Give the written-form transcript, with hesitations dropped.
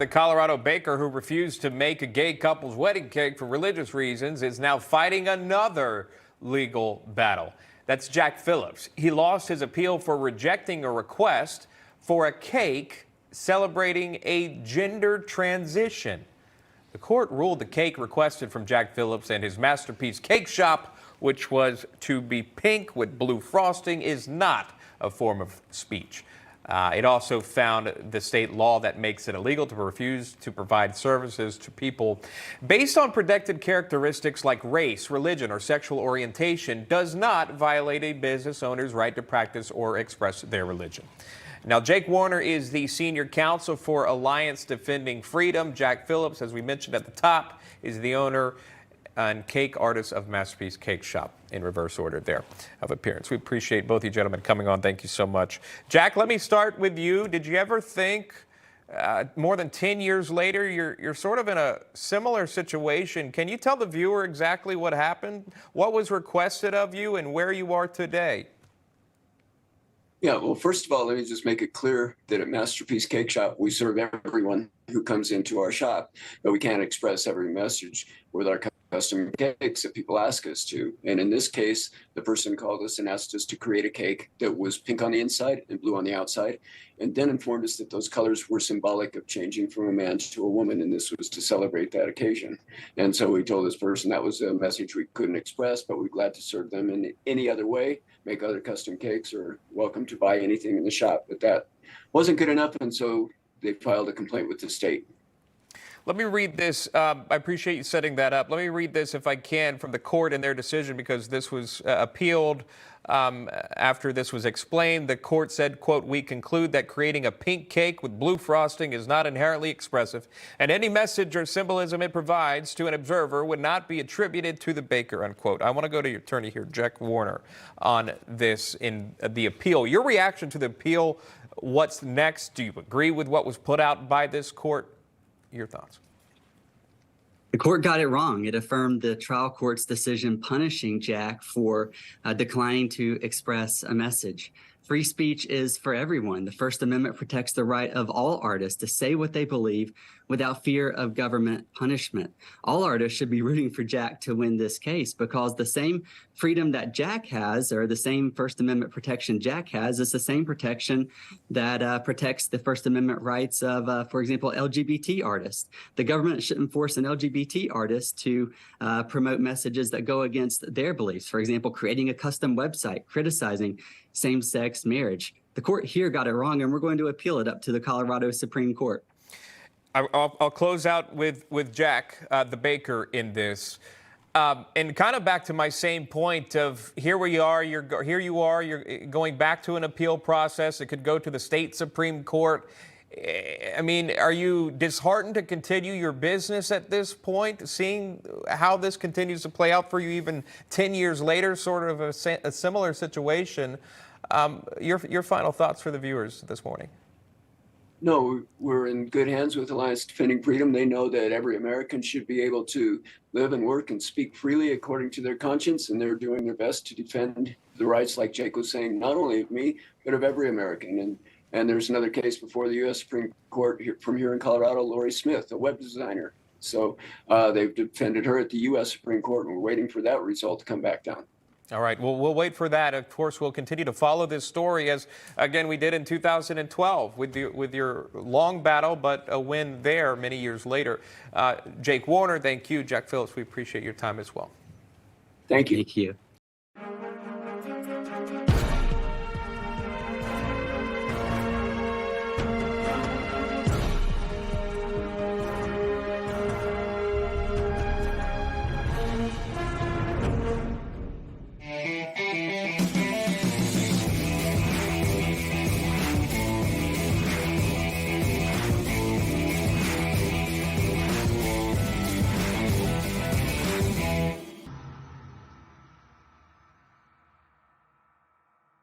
The Colorado baker who refused to make a gay couple's wedding cake for religious reasons is now fighting another legal battle. That's Jack Phillips. He lost his appeal for rejecting a request for a cake celebrating a gender transition. The court ruled the cake requested from Jack Phillips and his masterpiece Cakeshop, which was to be pink with blue frosting, is not a form of speech. It also found the state law that makes it illegal to refuse to provide services to people based on protected characteristics like race, religion, or sexual orientation does not violate a business owner's right to practice or express their religion. Now, Jake Warner is the senior counsel for Alliance Defending Freedom. Jack Phillips, as we mentioned at the top, is the owner and cake artist of Masterpiece Cakeshop, in reverse order there of appearance. We appreciate both you gentlemen coming on. Thank you so much. Jack, let me start with you. Did you ever think more than 10 years later, you're sort of in a similar situation? Can you tell the viewer exactly what happened, what was requested of you, and where you are today? Yeah, well, first of all, let me just make it clear that at Masterpiece Cakeshop, we serve everyone who comes into our shop, but we can't express every message with our custom cakes that people ask us to. And in this case, the person called us and asked us to create a cake that was pink on the inside and blue on the outside, and then informed us that those colors were symbolic of changing from a man to a woman, and this was to celebrate that occasion. And so we told this person that was a message we couldn't express, but we're glad to serve them in any other way, make other custom cakes, or welcome to buy anything in the shop. But that wasn't good enough, and so they filed a complaint with the state. Let me read this. I appreciate you setting that up. Let me read this, if I can, from the court and their decision, because this was appealed after this was explained. The court said, quote, "We conclude that creating a pink cake with blue frosting is not inherently expressive, and any message or symbolism it provides to an observer would not be attributed to the baker," unquote. I want to go to your attorney here, Jack Warner, on this in the appeal. Your reaction to the appeal, what's next? Do you agree with what was put out by this court? Your thoughts? The court got it wrong. It affirmed the trial court's decision punishing Jack for declining to express a message. Free speech is for everyone. The First Amendment protects the right of all artists to say what they believe without fear of government punishment. All artists should be rooting for Jack to win this case, because the same freedom that Jack has, or the same First Amendment protection Jack has, is the same protection that protects the First Amendment rights of, for example, LGBT artists. The government shouldn't force an LGBT artist to promote messages that go against their beliefs. For example, creating a custom website criticizing same-sex marriage. The court here got it wrong, and we're going to appeal it up to the Colorado Supreme Court. I'll close out with Jack, the baker, in this. And kind of back to my same point of here you are, you're going back to an appeal process. It could go to the state Supreme Court. I mean, are you disheartened to continue your business at this point, seeing how this continues to play out for you even 10 years later, sort of a similar situation? Your final thoughts for the viewers this morning? No, we're in good hands with Alliance Defending Freedom. They know that every American should be able to live and work and speak freely according to their conscience, and they're doing their best to defend the rights, like Jake was saying, not only of me, but of every American. And there's another case before the U.S. Supreme Court from here in Colorado, Lori Smith, a web designer. So they've defended her at the U.S. Supreme Court, and we're waiting for that result to come back down. All right, well, we'll wait for that. Of course, we'll continue to follow this story, as, again, we did in 2012 with your long battle, but a win there many years later. Jake Warner, thank you. Jack Phillips, we appreciate your time as well. Thank you. Thank you.